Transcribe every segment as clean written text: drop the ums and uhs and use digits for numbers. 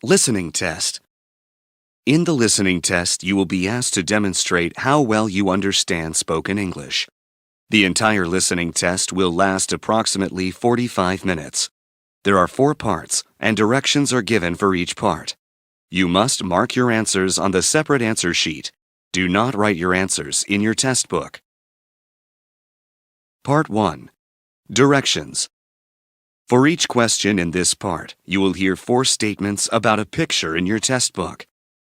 Listening test. In the listening test, you will be asked to demonstrate how well you understand spoken English. The entire listening test will last approximately 45 minutes. There are 4 parts, and directions are given for each part. You must mark your answers on the separate answer sheet. Do not write your answers in your test book. Part 1. Directions. For each question in this part, you will hear 4 statements about a picture in your test book.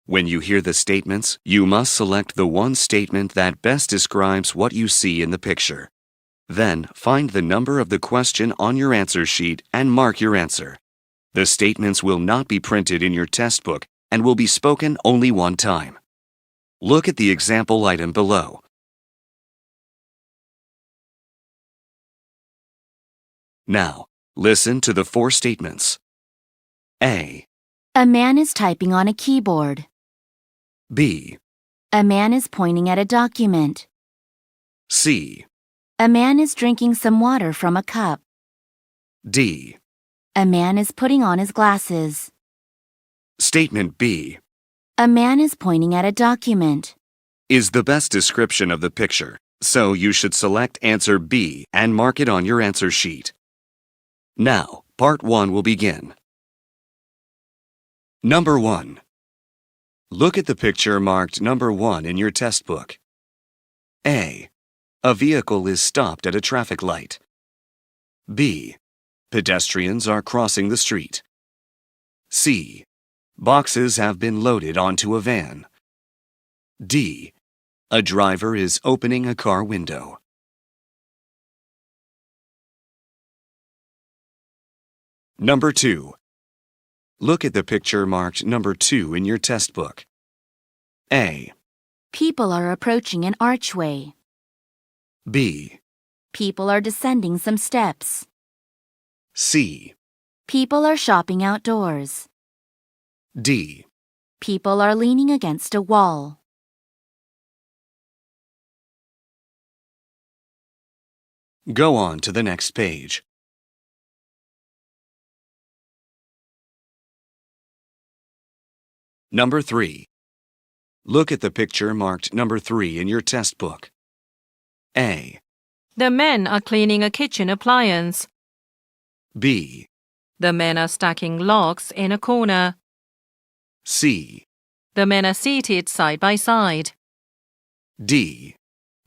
When you hear the statements, you must select the one statement that best describes what you see in the picture. Then, find the number of the question on your answer sheet and mark your answer. The statements will not be printed in your test book and will be spoken only one time. Look at the example item below. Now, listen to the 4 statements. A. A man is typing on a keyboard. B. A man is pointing at a document. C. A man is drinking some water from a cup. D. A man is putting on his glasses. Statement B A man is pointing at a document. is the best description of the picture, so you should select answer B and mark it on your answer sheet. Now, part 1 will begin. Number 1. Look at the picture marked number 1 in your test book. A. A vehicle is stopped at a traffic light. B. Pedestrians are crossing the street. C. Boxes have been loaded onto a van. D. A driver is opening a car window. Number 2. Look at the picture marked number 2 in your test book. A. People are approaching an archway. B. People are descending some steps. C. People are shopping outdoors. D. People are leaning against a wall. Go on to the next page. Number 3. Look at the picture marked number 3 in your test book. A. The men are cleaning a kitchen appliance. B. The men are stacking logs in a corner. C. The men are seated side by side. D.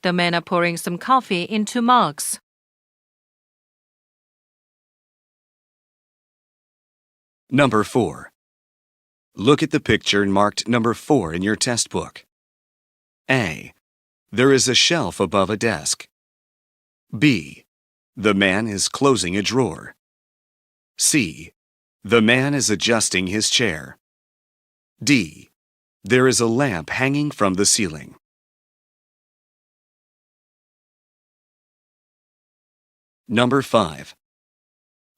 The men are pouring some coffee into mugs. Number 4. Look at the picture marked number 4 in your test book. A. There is a shelf above a desk. B. The man is closing a drawer. C. The man is adjusting his chair. D. There is a lamp hanging from the ceiling. Number 5.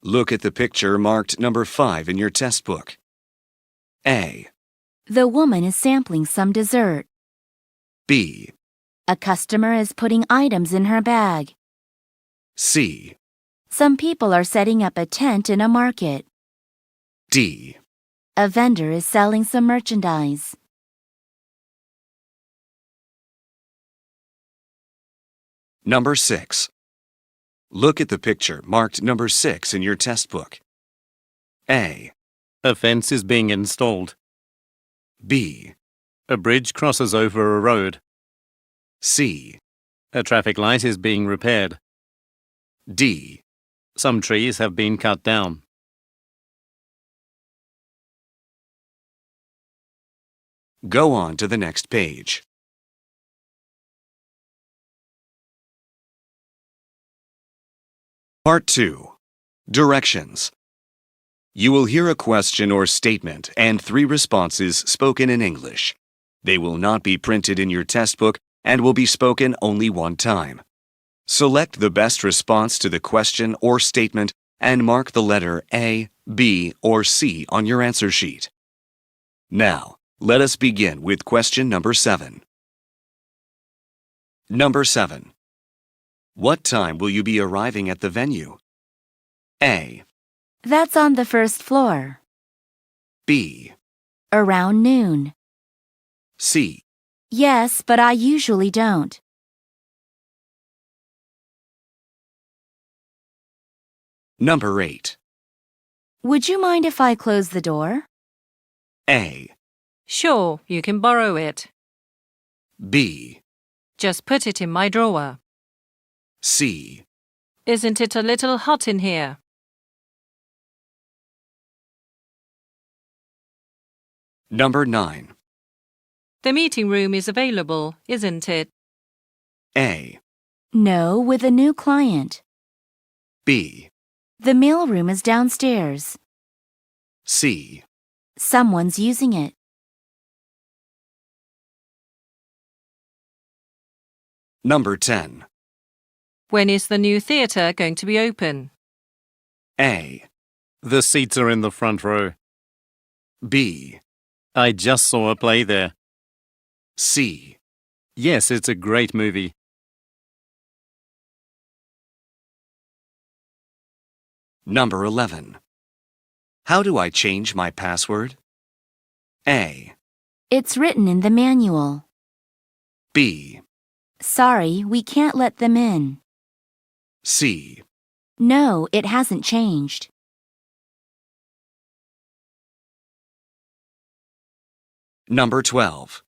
Look at the picture marked number 5 in your test book. A. The woman is sampling some dessert. B. A customer is putting items in her bag. C. Some people are setting up a tent in a market. D. A vendor is selling some merchandise. Number 6. Look at the picture marked number 6 in your test book. A. A fence is being installed. B. A bridge crosses over a road. C. A traffic light is being repaired. D. Some trees have been cut down. Go on to the next page. Part 2. Directions. You will hear a question or statement and 3 responses spoken in English. They will not be printed in your test book and will be spoken only one time. Select the best response to the question or statement and mark the letter A, B, or C on your answer sheet. Now, let us begin with question number 7. Number 7. What time will you be arriving at the venue? A. That's on the first floor. B. Around noon. C. Yes, but I usually don't. Number 8. Would you mind if I close the door? A. Sure, you can borrow it. B. Just put it in my drawer. C. Isn't it a little hot in here? Number 9. The meeting room is available, isn't it? A. No, with a new client. B. The mailroom is downstairs. C. Someone's using it. Number 10. When is the new theatre going to be open? A. The seats are in the front row. B. I just saw a play there. C. Yes, it's a great movie. Number 11. How do I change my password? A. It's written in the manual. B. Sorry, we can't let them in. C. No, it hasn't changed. Number 12.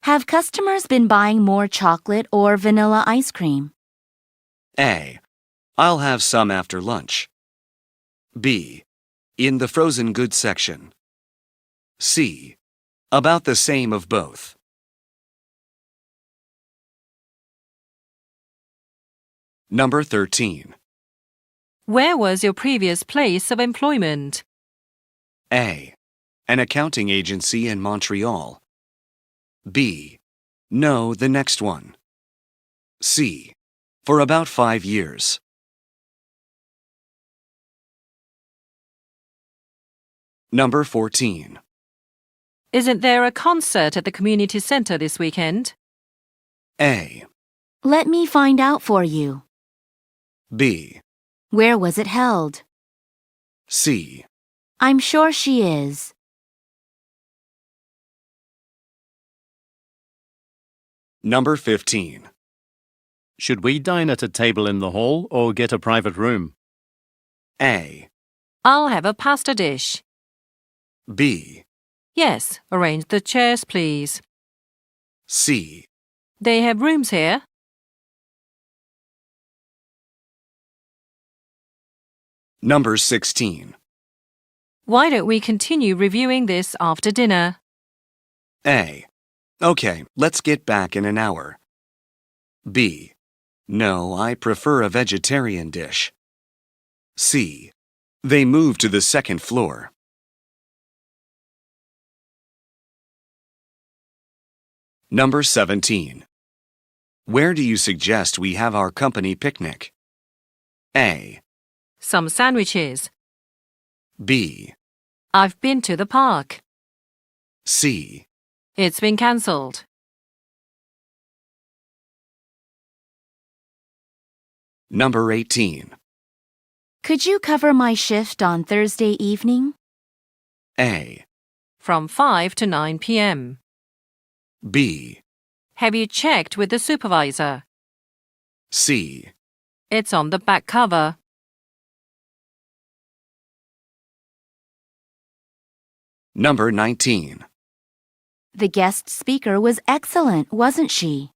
Have customers been buying more chocolate or vanilla ice cream? A. I'll have some after lunch. B. In the frozen goods section. C. About the same of both. Number 13. Where was your previous place of employment? A. An accounting agency in Montreal. B. No, the next one. C. For about 5 years. Number 14. Isn't there a concert at the community center this weekend? A. Let me find out for you. B. Where was it held? C. I'm sure she is. Number 15. Should we dine at a table in the hall or get a private room? A. I'll have a pasta dish. B. Yes, arrange the chairs, please. C. They have rooms here. Number 16. Why don't we continue reviewing this after dinner? A. Okay, let's get back in an hour. B. No, I prefer a vegetarian dish. C. They moved to the second floor. Number 17. Where do you suggest we have our company picnic? A. Some sandwiches. B. I've been to the park. C. It's been cancelled. Number 18. Could you cover my shift on Thursday evening? A. From 5 to 9 p.m. B. Have you checked with the supervisor? C. It's on the back cover. Number 19. The guest speaker was excellent, wasn't she?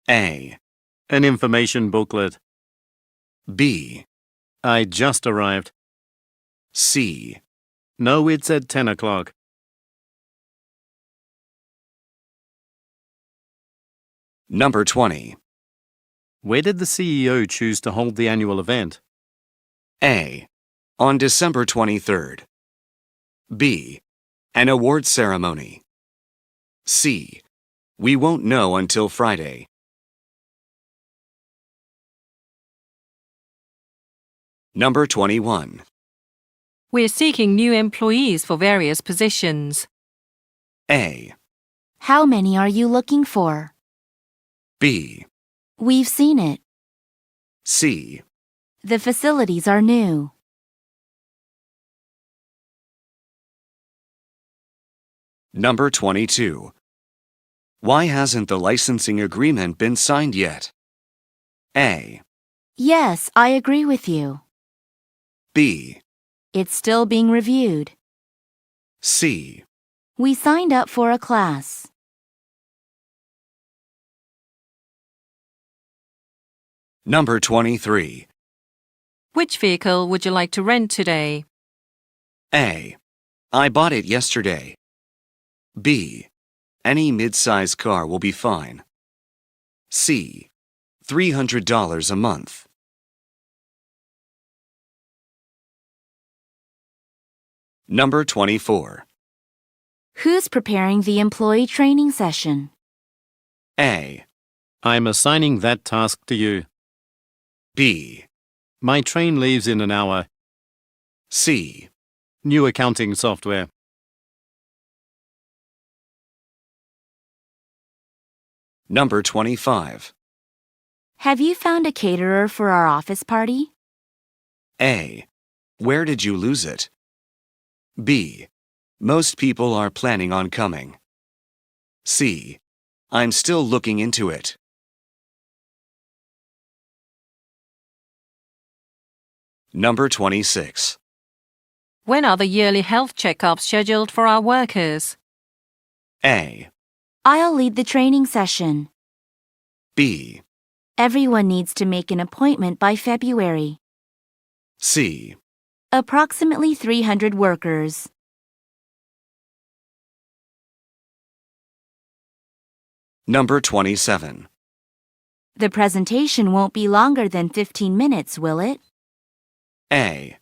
A. An information booklet. B. I just arrived. C. No, it's at 10 o'clock. Number 20. Where did the CEO choose to hold the annual event? A. On December 23rd. B. An award ceremony. C. We won't know until Friday. Number 21. We're seeking new employees for various positions. A. How many are you looking for? B. We've seen it. C. The facilities are new. Number 22. Why hasn't the licensing agreement been signed yet? A. Yes, I agree with you. B. It's still being reviewed. C. We signed up for a class. Number 23. Which vehicle would you like to rent today? A. I bought it yesterday. B. Any mid-size car will be fine. C. $300 a month. Number 24. Who's preparing the employee training session? A. I'm assigning that task to you. B. My train leaves in an hour. C. New accounting software. Number 25. Have you found a caterer for our office party? A. Where did you lose it? B. Most people are planning on coming. C. I'm still looking into it. Number 26. When are the yearly health checkups scheduled for our workers? A. I'll lead the training session. B. Everyone needs to make an appointment by February. C. Approximately 300 workers. Number 27. The presentation won't be longer than 15 minutes, will it? A.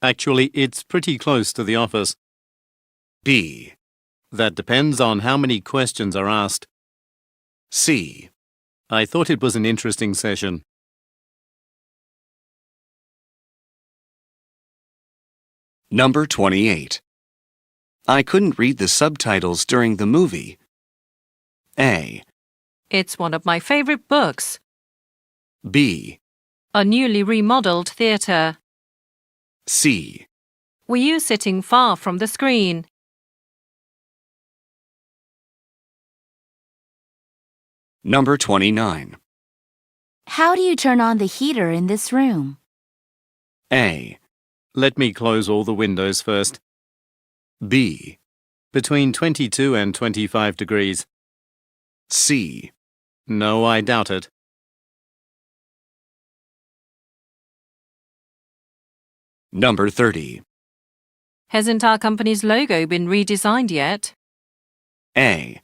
Actually, it's pretty close to the office. B. That depends on how many questions are asked. C. I thought it was an interesting session. Number 28. I couldn't read the subtitles during the movie. A. It's one of my favorite books. B. A newly remodeled theatre. C. Were you sitting far from the screen? Number 29. How do you turn on the heater in this room? A. Let me close all the windows first. B. Between 22 and 25 degrees. C. No, I doubt it. Number 30. Hasn't our company's logo been redesigned yet? A.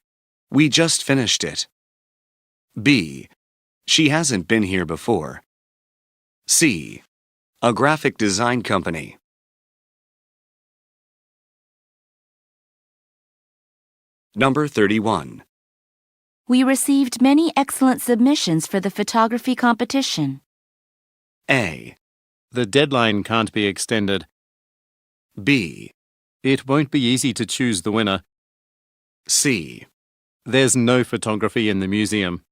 We just finished it. B. She hasn't been here before. C. A graphic design company. Number 31. We received many excellent submissions for the photography competition. A. The deadline can't be extended. B. It won't be easy to choose the winner. C. There's no photography in the museum.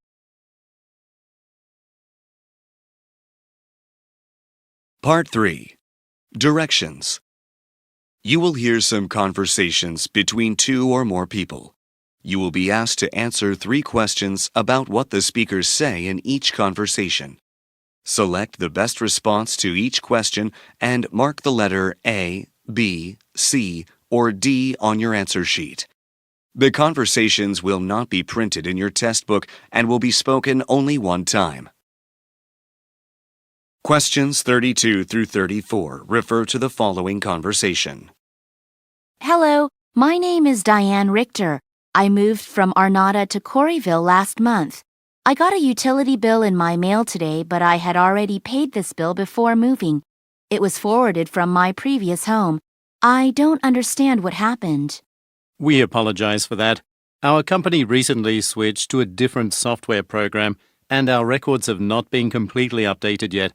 Part 3. Directions. You will hear some conversations between 2 or more people. You will be asked to answer 3 questions about what the speakers say in each conversation. Select the best response to each question and mark the letter A, B, C, or D on your answer sheet. The conversations will not be printed in your test book and will be spoken only one time. Questions 32 through 34 refer to the following conversation. Hello, my name is Diane Richter. I moved from Arnada to Corryville last month. I got a utility bill in my mail today, but I had already paid this bill before moving. It was forwarded from my previous home. I don't understand what happened. We apologize for that. Our company recently switched to a different software program, and our records have not been completely updated yet.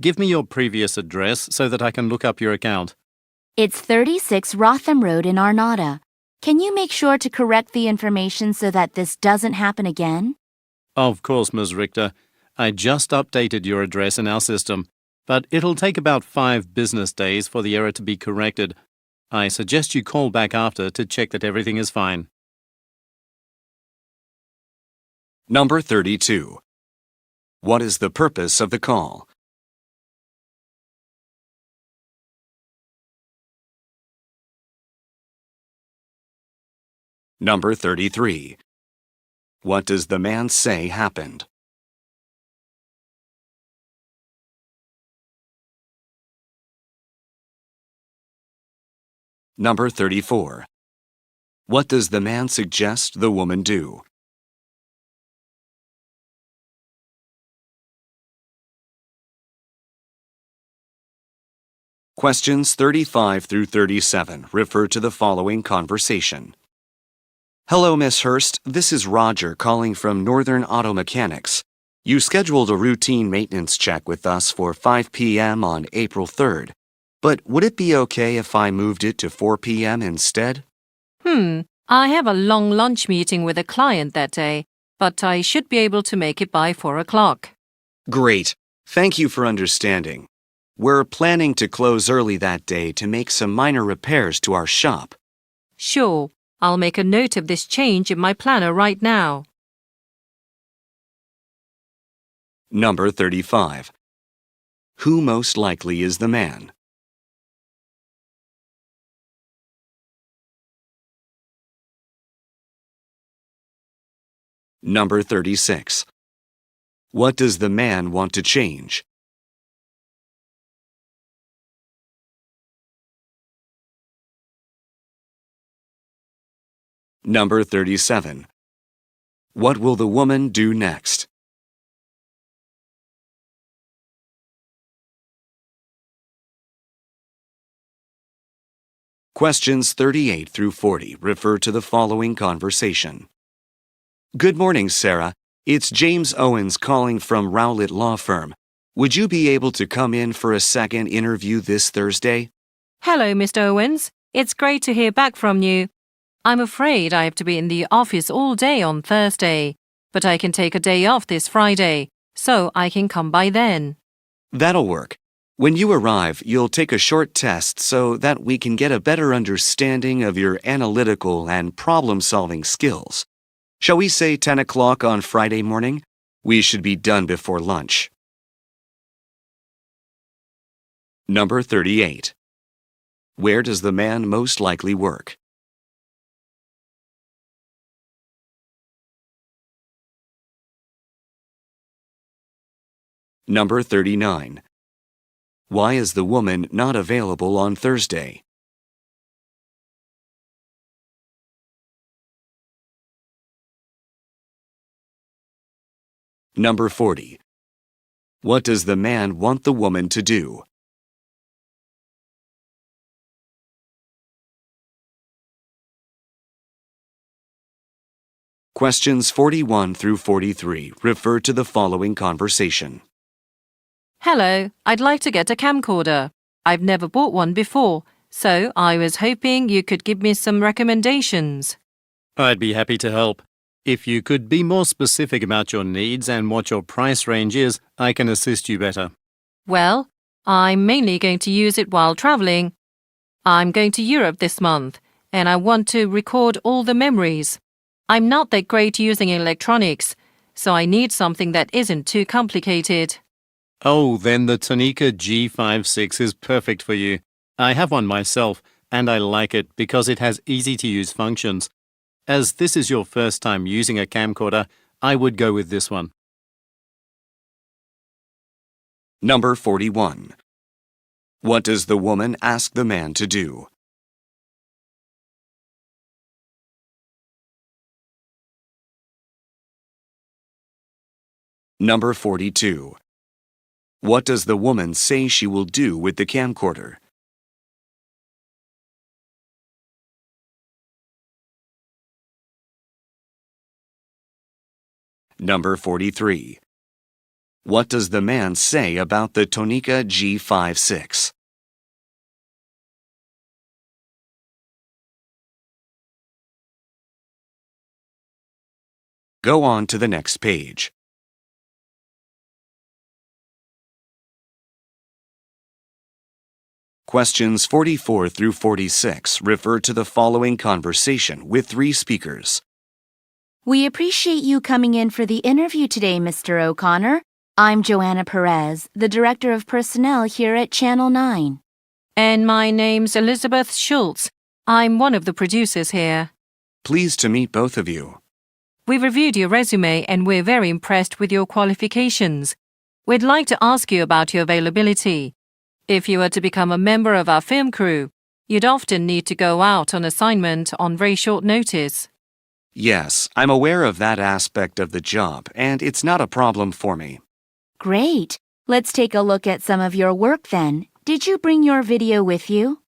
Give me your previous address so that I can look up your account. It's 36 Rotham Road in Arnada. Can you make sure to correct the information so that this doesn't happen again? Of course, Ms. Richter. I just updated your address in our system, but it'll take about 5 business days for the error to be corrected. I suggest you call back after to check that everything is fine. Number 32. What is the purpose of the call? Number 33. What does the man say happened? Number 34. What does the man suggest the woman do? Questions 35 through 37 refer to the following conversation. Hello, Miss Hurst. This is Roger calling from Northern Auto Mechanics. You scheduled a routine maintenance check with us for 5 p.m. on April 3rd. But would it be okay if I moved it to 4 p.m. instead? I have a long lunch meeting with a client that day, but I should be able to make it by 4 o'clock. Great. Thank you for understanding. We're planning to close early that day to make some minor repairs to our shop. Sure, I'll make a note of this change in my planner right now. Number 35. Who most likely is the man? Number 36. What does the man want to change? Number 37. What will the woman do next? Questions 38 through 40 refer to the following conversation. Good morning, Sarah. It's James Owens calling from Rowlett Law Firm. Would you be able to come in for a second interview this Thursday? Hello, Mr. Owens. It's great to hear back from you. I'm afraid I have to be in the office all day on Thursday, but I can take a day off this Friday, so I can come by then. That'll work. When you arrive, you'll take a short test so that we can get a better understanding of your analytical and problem-solving skills. Shall we say 10 o'clock on Friday morning? We should be done before lunch. Number 38. Where does the man most likely work? Number 39. Why is the woman not available on Thursday? Number 40. What does the man want the woman to do? Questions 41 through 43 refer to the following conversation. Hello, I'd like to get a camcorder. I've never bought one before, so I was hoping you could give me some recommendations. I'd be happy to help. If you could be more specific about your needs and what your price range is, I can assist you better. Well, I'm mainly going to use it while traveling. I'm going to Europe this month, and I want to record all the memories. I'm not that great using electronics, so I need something that isn't too complicated. Oh, then the Tonica G56 is perfect for you. I have one myself, and I like it because it has easy-to-use functions. As this is your first time using a camcorder, I would go with this one. Number 41. What does the woman ask the man to do? Number 42. What does the woman say she will do with the camcorder? Number 43. What does the man say about the Tonica G56? Go on to the next page. Questions 44 through 46 refer to the following conversation with three speakers. We appreciate you coming in for the interview today, Mr. O'Connor. I'm Joanna Perez, the Director of Personnel here at Channel 9. And my name's Elizabeth Schultz. I'm one of the producers here. Pleased to meet both of you. We've reviewed your resume and we're very impressed with your qualifications. We'd like to ask you about your availability. If you were to become a member of our film crew, you'd often need to go out on assignment on very short notice. Yes, I'm aware of that aspect of the job, and it's not a problem for me. Great. Let's take a look at some of your work then. Did you bring your video with you?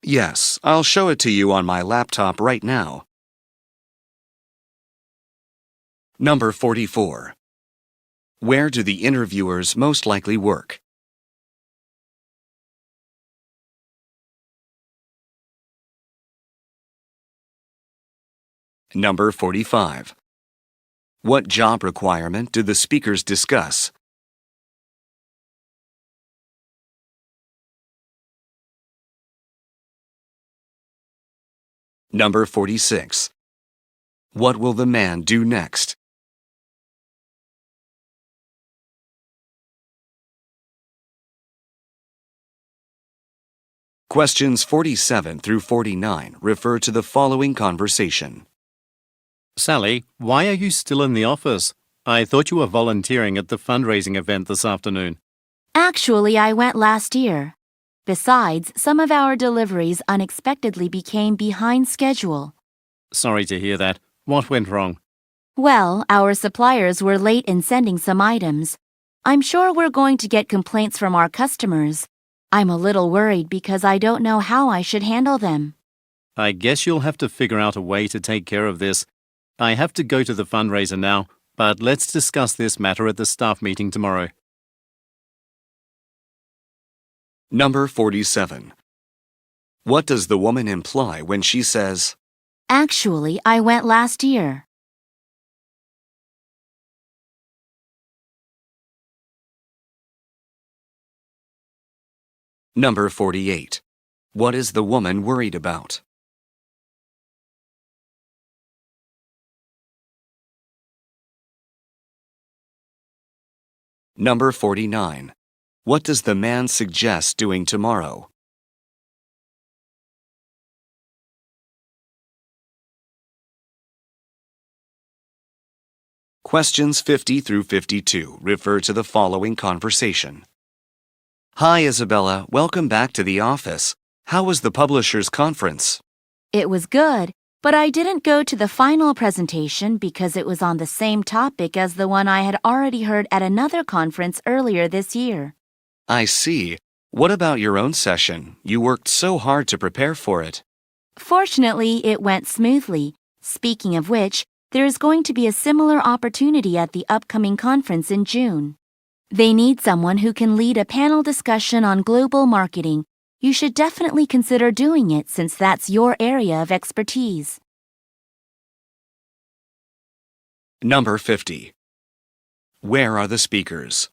Yes, I'll show it to you on my laptop right now. Number 44. Where do the interviewers most likely work? Number 45. What job requirement do the speakers discuss? Number 46. What will the man do next? Questions 47 through 49 refer to the following conversation. Sally, why are you still in the office? I thought you were volunteering at the fundraising event this afternoon. Actually, I went last year. Besides, some of our deliveries unexpectedly became behind schedule. Sorry to hear that. What went wrong? Well, our suppliers were late in sending some items. I'm sure we're going to get complaints from our customers. I'm a little worried because I don't know how I should handle them. I guess you'll have to figure out a way to take care of this. I have to go to the fundraiser now, but let's discuss this matter at the staff meeting tomorrow. Number 47. What does the woman imply when she says, Actually, I went last year. Number 48. What is the woman worried about? Number 49. What does the man suggest doing tomorrow? Questions 50 through 52 refer to the following conversation. Hi, Isabella. Welcome back to the office. How was the publishers' conference? It was good, but I didn't go to the final presentation because it was on the same topic as the one I had already heard at another conference earlier this year. I see. What about your own session? You worked so hard to prepare for it. Fortunately, it went smoothly. Speaking of which, there is going to be a similar opportunity at the upcoming conference in June. They need someone who can lead a panel discussion on global marketing. You should definitely consider doing it since that's your area of expertise. Number 50. Where are the speakers?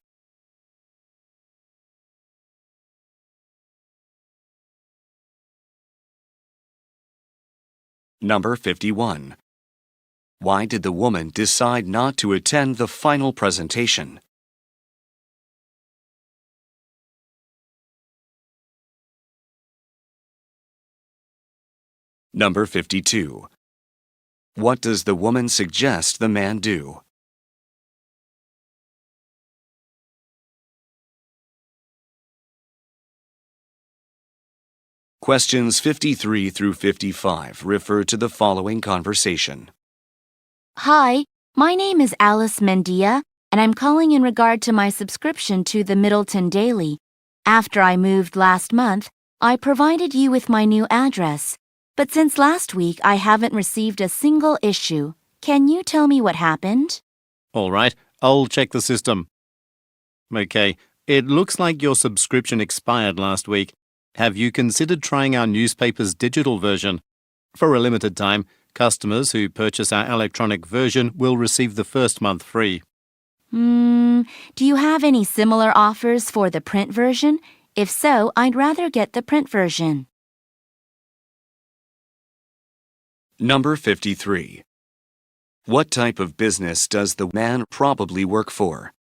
Number 51. Why did the woman decide not to attend the final presentation? Number 52. What does the woman suggest the man do? Questions 53 through 55 refer to the following conversation. Hi, my name is Alice Mendia, and I'm calling in regard to my subscription to the Middleton Daily. After I moved last month, I provided you with my new address. But since last week, I haven't received a single issue. Can you tell me what happened? All right, I'll check the system. Okay, it looks like your subscription expired last week. Have you considered trying our newspaper's digital version? For a limited time, customers who purchase our electronic version will receive the first month free. Do you have any similar offers for the print version? If so, I'd rather get the print version. Number 53. What type of business does the man probably work for?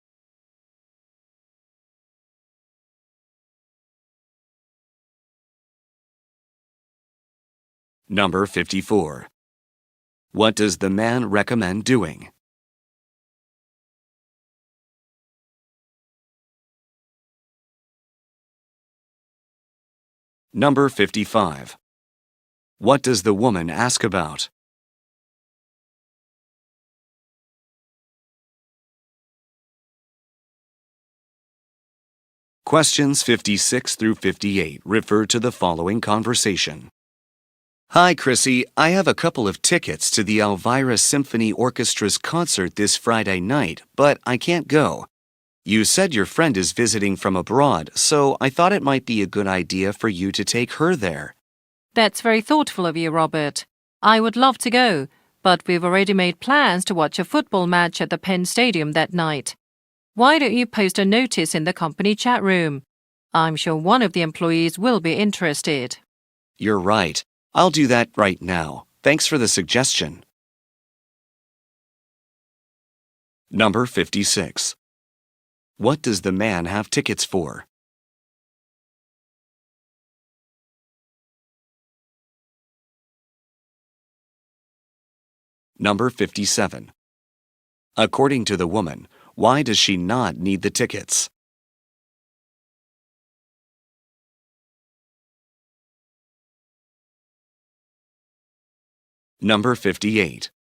Number 54. What does the man recommend doing? Number 55. What does the woman ask about? Questions 56 through 58 refer to the following conversation. Hi, Chrissy. I have a couple of tickets to the Elvira Symphony Orchestra's concert this Friday night, but I can't go. You said your friend is visiting from abroad, so I thought it might be a good idea for you to take her there. That's very thoughtful of you, Robert. I would love to go, but we've already made plans to watch a football match at the Penn Stadium that night. Why don't you post a notice in the company chat room? I'm sure one of the employees will be interested. You're right. I'll do that right now. Thanks for the suggestion. Number 56. What does the man have tickets for? Number 57. According to the woman, why does she not need the tickets? Number 58.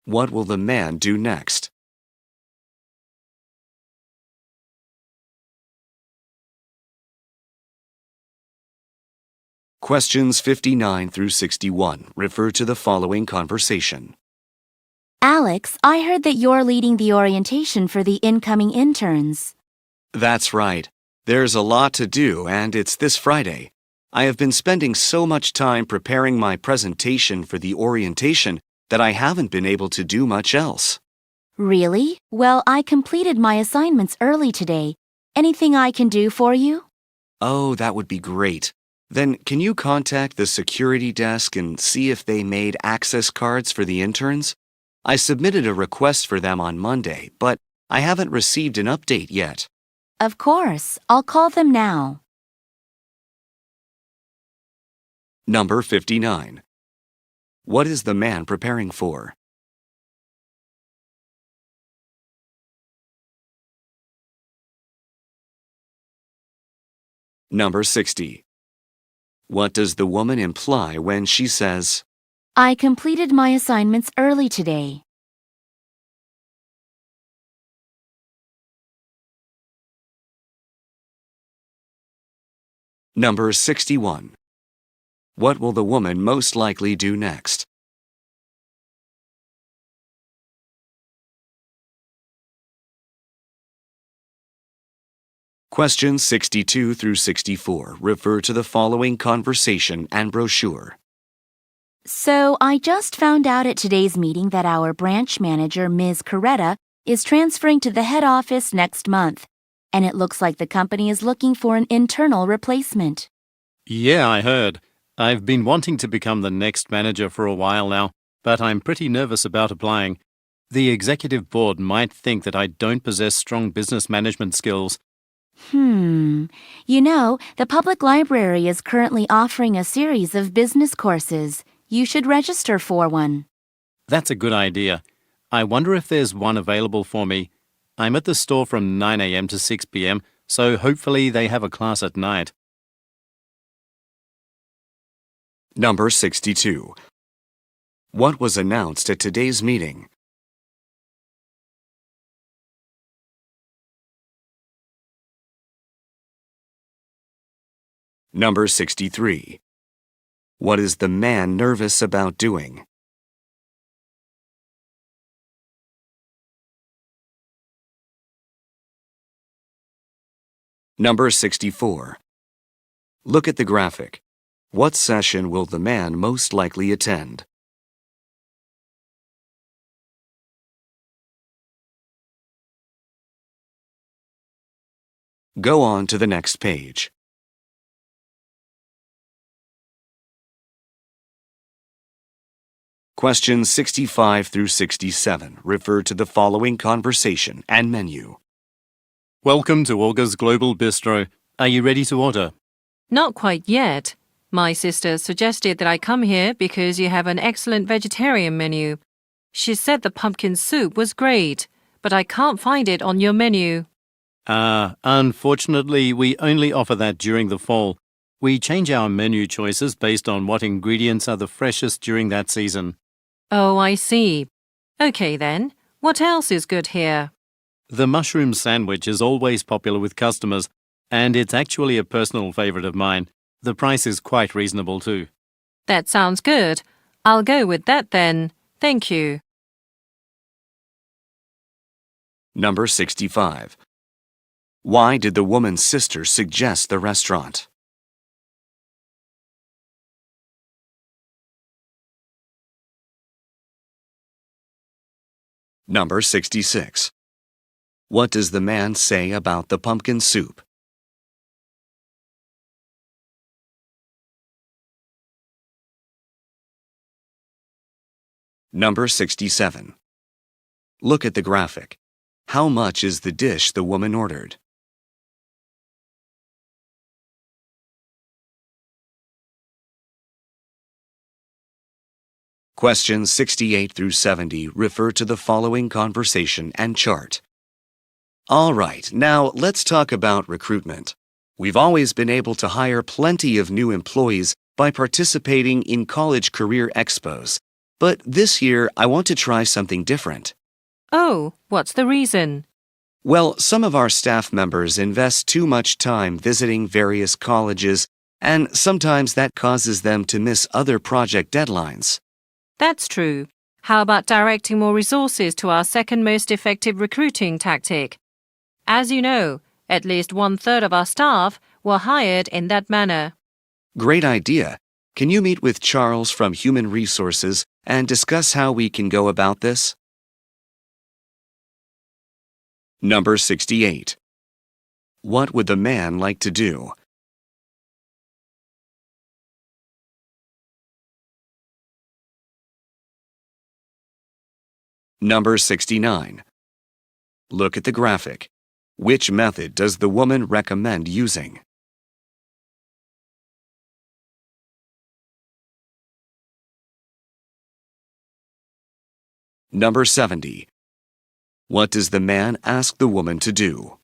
What will the man do next? Questions 59 through 61 refer to the following conversation. Alex, I heard that you're leading the orientation for the incoming interns. That's right. There's a lot to do, and it's this Friday. I have been spending so much time preparing my presentation for the orientation that I haven't been able to do much else. Really? Well, I completed my assignments early today. Anything I can do for you? Oh, that would be great. Then can you contact the security desk and see if they made access cards for the interns? I submitted a request for them on Monday, but I haven't received an update yet. Of course. I'll call them now. Number 59. What is the man preparing for? Number 60. What does the woman imply when she says, I completed my assignments early today. Number 61. What will the woman most likely do next? Questions 62 through 64 refer to the following conversation and brochure. So, I just found out at today's meeting that our branch manager, Ms. Coretta, is transferring to the head office next month, and it looks like the company is looking for an internal replacement. Yeah, I heard. I've been wanting to become the next manager for a while now, but I'm pretty nervous about applying. The executive board might think that I don't possess strong business management skills. You know, the public library is currently offering a series of business courses. You should register for one. That's a good idea. I wonder if there's one available for me. I'm at the store from 9 a.m. to 6 p.m., so hopefully they have a class at night. Number 62. What was announced at today's meeting? Number 63. What is the man nervous about doing? Number 64. Look at the graphic. What session will the man most likely attend? Go on to the next page. Questions 65 through 67 refer to the following conversation and menu. Welcome to Olga's Global Bistro. Are you ready to order? Not quite yet. My sister suggested that I come here because you have an excellent vegetarian menu. She said the pumpkin soup was great, but I can't find it on your menu. Unfortunately, we only offer that during the fall. We change our menu choices based on what ingredients are the freshest during that season. Oh, I see. Okay then. What else is good here? The mushroom sandwich is always popular with customers, and it's actually a personal favorite of mine. The price is quite reasonable too. That sounds good. I'll go with that then. Thank you. Number 65. Why did the woman's sister suggest the restaurant? Number 66. What does the man say about the pumpkin soup? Number 67. Look at the graphic. How much is the dish the woman ordered? Questions 68 through 70 refer to the following conversation and chart. All right, now let's talk about recruitment. We've always been able to hire plenty of new employees by participating in college career expos. But this year, I want to try something different. Oh, what's the reason? Well, some of our staff members invest too much time visiting various colleges, and sometimes that causes them to miss other project deadlines. That's true. How about directing more resources to our second most effective recruiting tactic? As you know, at least 1/3 of our staff were hired in that manner. Great idea. Can you meet with Charles from Human Resources and discuss how we can go about this? Number 68. What would the man like to do? Number 69. Look at the graphic. Which method does the woman recommend using? Number 70. What does the man ask the woman to do?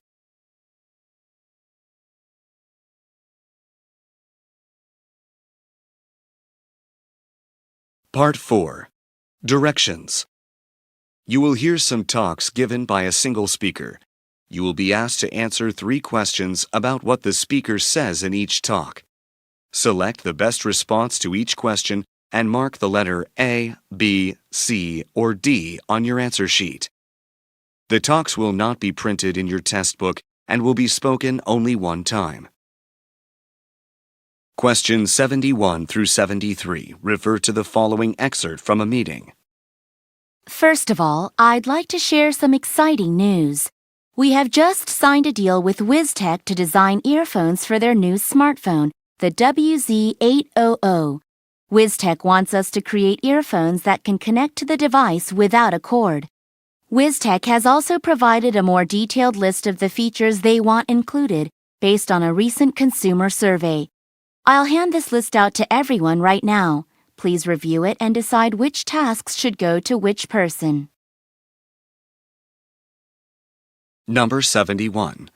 Part 4. Directions. You will hear some talks given by a single speaker. You will be asked to answer 3 questions about what the speaker says in each talk. Select the best response to each question and mark the letter A, B, C, or D on your answer sheet. The talks will not be printed in your test book and will be spoken only one time. Questions 71 through 73 refer to the following excerpt from a meeting. First of all, I'd like to share some exciting news. We have just signed a deal with WizTech to design earphones for their new smartphone, the WZ800. WizTech wants us to create earphones that can connect to the device without a cord. WizTech has also provided a more detailed list of the features they want included based on a recent consumer survey. I'll hand this list out to everyone right now. Please review it and decide which tasks should go to which person. Number 71.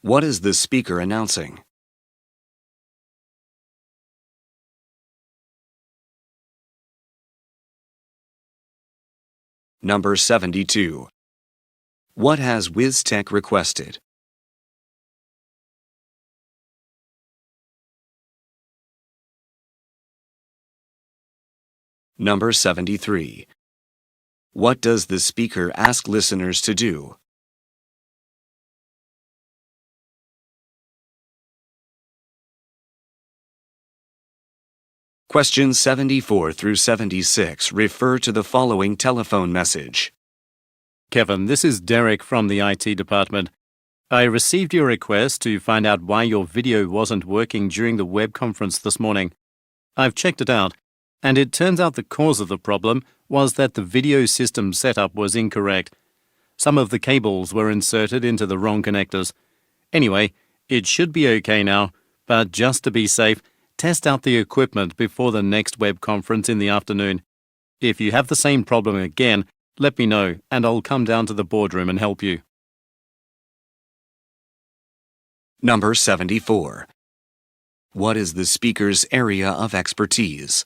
What is the speaker announcing? Number 72. What has WizTech requested? Number 73. What does the speaker ask listeners to do? Questions 74 through 76 refer to the following telephone message. Kevin, this is Derek from the IT department. I received your request to find out why your video wasn't working during the web conference this morning. I've checked it out, and it turns out the cause of the problem was that the video system setup was incorrect. Some of the cables were inserted into the wrong connectors. Anyway, it should be okay now, but just to be safe, test out the equipment before the next web conference in the afternoon. If you have the same problem again, let me know and I'll come down to the boardroom and help you. Number 74. What is the speaker's area of expertise?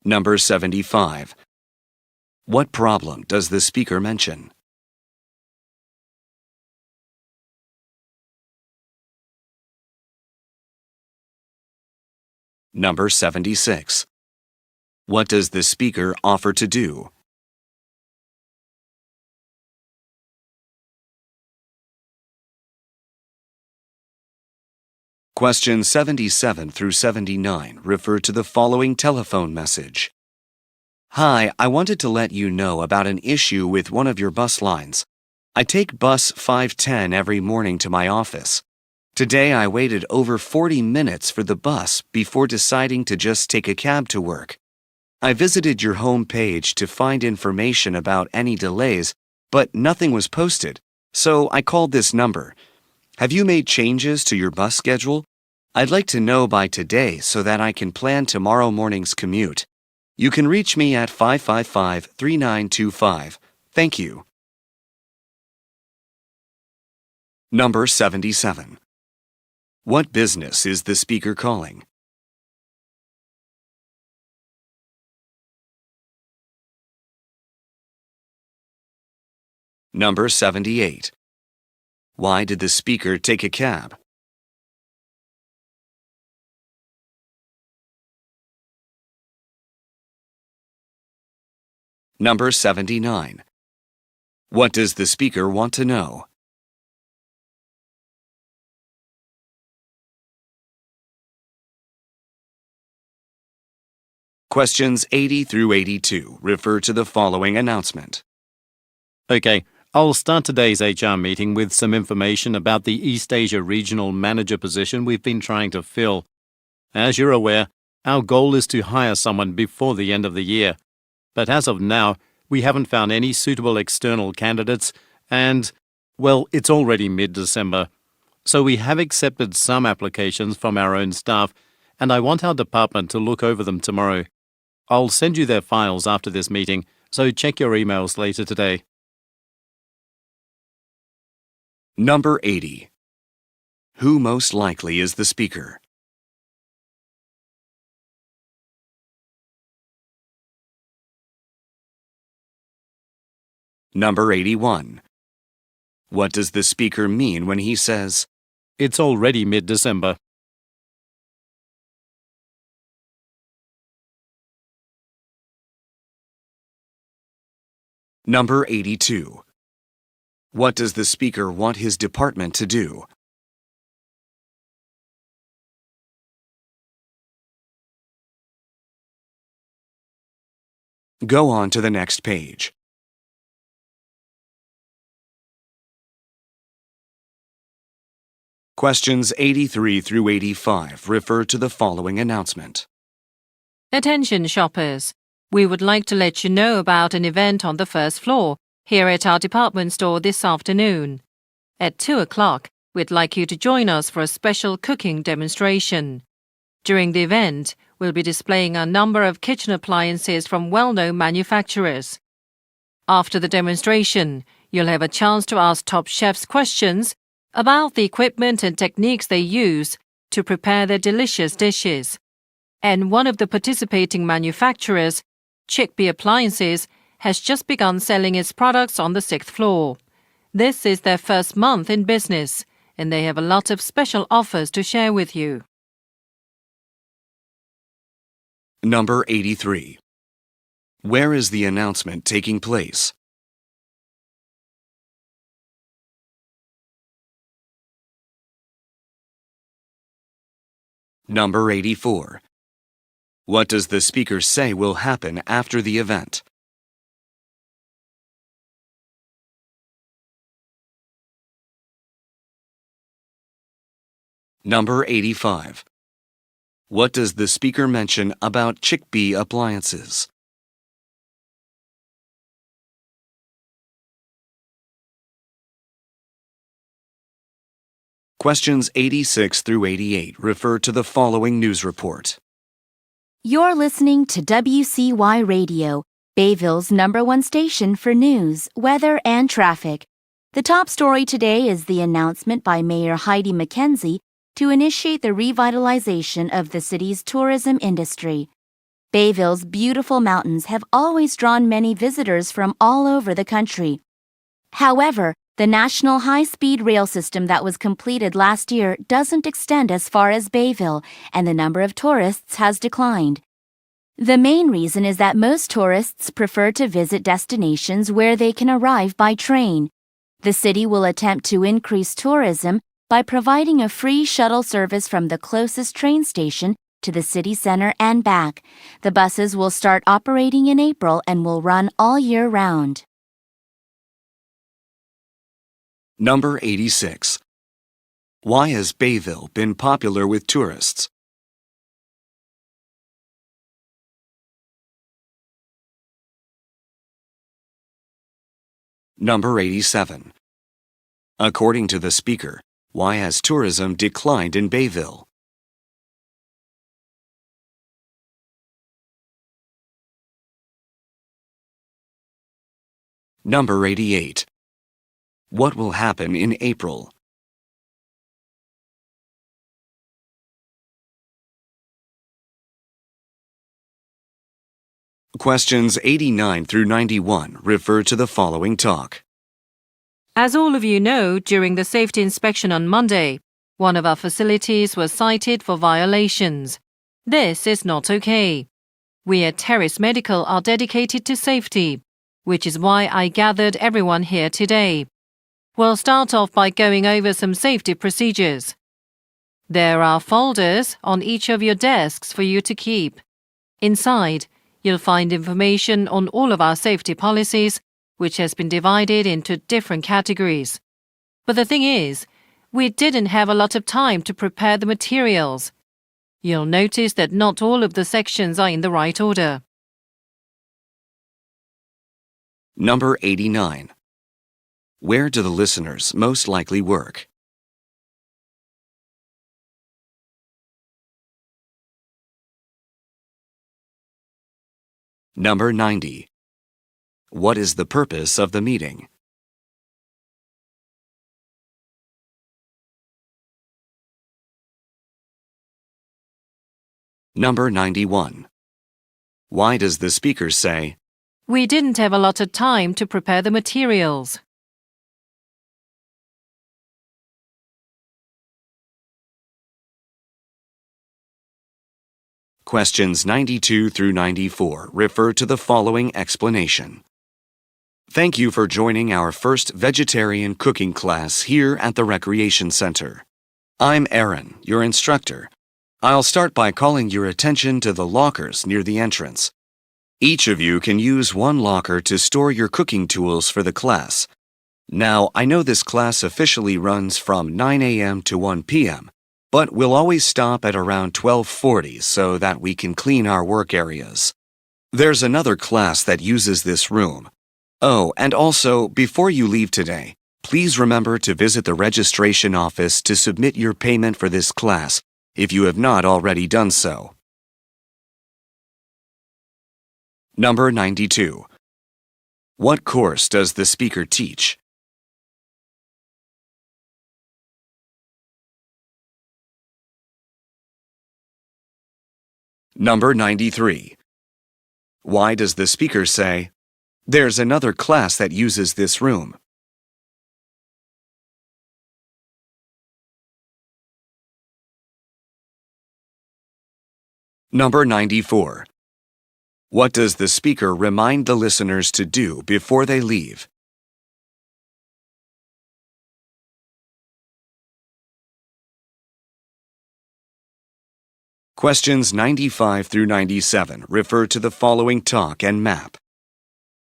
Number 75. What problem does the speaker mention? Number 76. What does the speaker offer to do? Questions 77 through 79 refer to the following telephone message. Hi, I wanted to let you know about an issue with one of your bus lines. I take bus 510 every morning to my office. Today I waited over 40 minutes for the bus before deciding to just take a cab to work. I visited your home page to find information about any delays, but nothing was posted, so I called this number. Have you made changes to your bus schedule? I'd like to know by today so that I can plan tomorrow morning's commute. You can reach me at 555-3925. Thank you. Number 77. What business is the speaker calling? Number 78. Why did the speaker take a cab? Number 79. What does the speaker want to know? Questions 80 through 82 refer to the following announcement. Okay, I'll start today's HR meeting with some information about the East Asia Regional Manager position we've been trying to fill. As you're aware, our goal is to hire someone before the end of the year. But as of now, we haven't found any suitable external candidates and, well, it's already mid-December. So we have accepted some applications from our own staff, and I want our department to look over them tomorrow. I'll send you their files after this meeting, so check your emails later today. Number 80. Who most likely is the speaker? Number 81. What does the speaker mean when he says, It's already mid-December. Number 82. What does the speaker want his department to do? Go on to the next page. Questions 83 through 85 refer to the following announcement. Attention shoppers! We would like to let you know about an event on the first floor here at our department store this afternoon. At 2 o'clock, we'd like you to join us for a special cooking demonstration. During the event, we'll be displaying a number of kitchen appliances from well-known manufacturers. After the demonstration, you'll have a chance to ask top chefs questions about the equipment and techniques they use to prepare their delicious dishes. And one of the participating manufacturers, Chickpea Appliances, has just begun selling its products on the 6th floor. This is their first month in business, and they have a lot of special offers to share with you. Number 83. Where is the announcement taking place? Number 84. What does the speaker say will happen after the event? Number 85. What does the speaker mention about chickpea appliances? Questions 86 through 88 refer to the following news report. You're listening to WCY Radio, Bayville's #1 station for news, weather, and traffic. The top story today is the announcement by Mayor Heidi McKenzie to initiate the revitalization of the city's tourism industry. Bayville's beautiful mountains have always drawn many visitors from all over the country. However, the national high-speed rail system that was completed last year doesn't extend as far as Bayville, and the number of tourists has declined. The main reason is that most tourists prefer to visit destinations where they can arrive by train. The city will attempt to increase tourism by providing a free shuttle service from the closest train station to the city center and back. The buses will start operating in April and will run all year round. Number 86. Why has Bayville been popular with tourists? Number 87. According to the speaker, why has tourism declined in Bayville? Number 88. What will happen in April? Questions 89 through 91 refer to the following talk. As all of you know, during the safety inspection on Monday, one of our facilities was cited for violations. This is not okay. We at Terrace Medical are dedicated to safety, which is why I gathered everyone here today. We'll start off by going over some safety procedures. There are folders on each of your desks for you to keep. Inside, you'll find information on all of our safety policies, which has been divided into different categories. But the thing is, we didn't have a lot of time to prepare the materials. You'll notice that not all of the sections are in the right order. Number 89. Where do the listeners most likely work? Number 90. What is the purpose of the meeting? Number 91. Why does the speaker say, We didn't have a lot of time to prepare the materials? Questions 92 through 94 refer to the following explanation. Thank you for joining our first vegetarian cooking class here at the Recreation Center. I'm Aaron, your instructor. I'll start by calling your attention to the lockers near the entrance. Each of you can use one locker to store your cooking tools for the class. Now, I know this class officially runs from 9 a.m. to 1 p.m., but we'll always stop at around 12:40 so that we can clean our work areas. There's another class that uses this room. Oh, and also, before you leave today, please remember to visit the registration office to submit your payment for this class if you have not already done so. Number 92. What course does the speaker teach? Number 93. Why does the speaker say, There's another class that uses this room? Number 94. What does the speaker remind the listeners to do before they leave? Questions 95 through 97 refer to the following talk and map.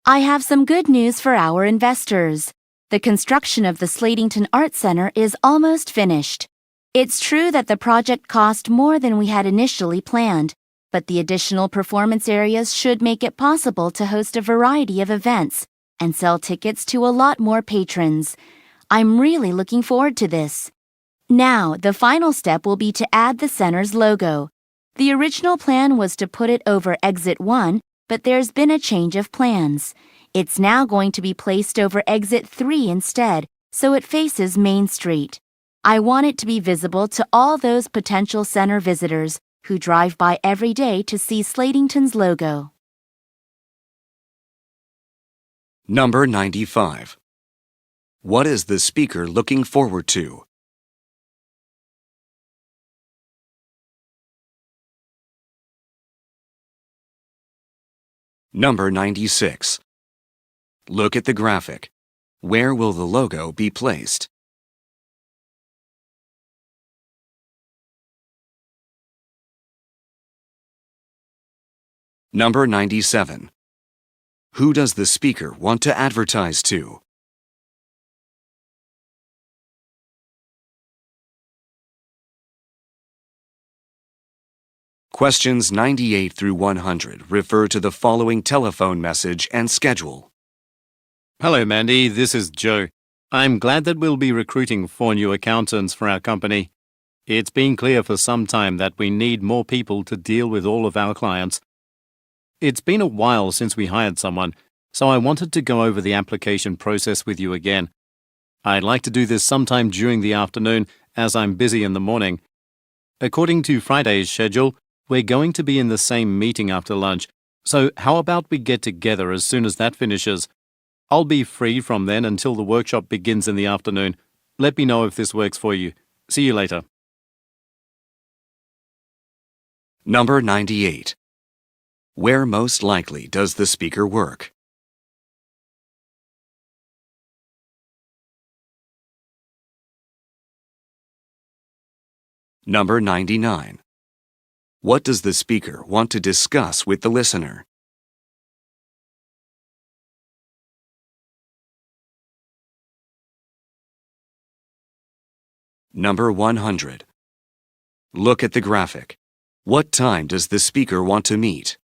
I have some good news for our investors. The construction of the Slatington Art Center is almost finished. It's true that the project cost more than we had initially planned, but the additional performance areas should make it possible to host a variety of events and sell tickets to a lot more patrons. I'm really looking forward to this. Now, the final step will be to add the center's logo. The original plan was to put it over Exit 1, but there's been a change of plans. It's now going to be placed over Exit 3 instead, so it faces Main Street. I want it to be visible to all those potential center visitors who drive by every day to see Slatington's logo. Number 95. What is the speaker looking forward to? Number 96. Look at the graphic. Where will the logo be placed? Number 97. Who does the speaker want to advertise to? Questions 98 through 100 refer to the following telephone message and schedule. Hello, Mandy. This is Joe. I'm glad that we'll be recruiting 4 new accountants for our company. It's been clear for some time that we need more people to deal with all of our clients. It's been a while since we hired someone, so I wanted to go over the application process with you again. I'd like to do this sometime during the afternoon, as I'm busy in the morning. According to Friday's schedule, we're going to be in the same meeting after lunch, so how about we get together as soon as that finishes? I'll be free from then until the workshop begins in the afternoon. Let me know if this works for you. See you later. Number 98. Where most likely does the speaker work? Number 99. What does the speaker want to discuss with the listener? Number 100. Look at the graphic. What time does the speaker want to meet?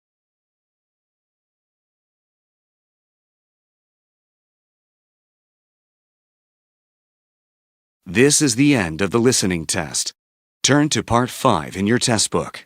This is the end of the listening test. Turn to Part 5 in your test book.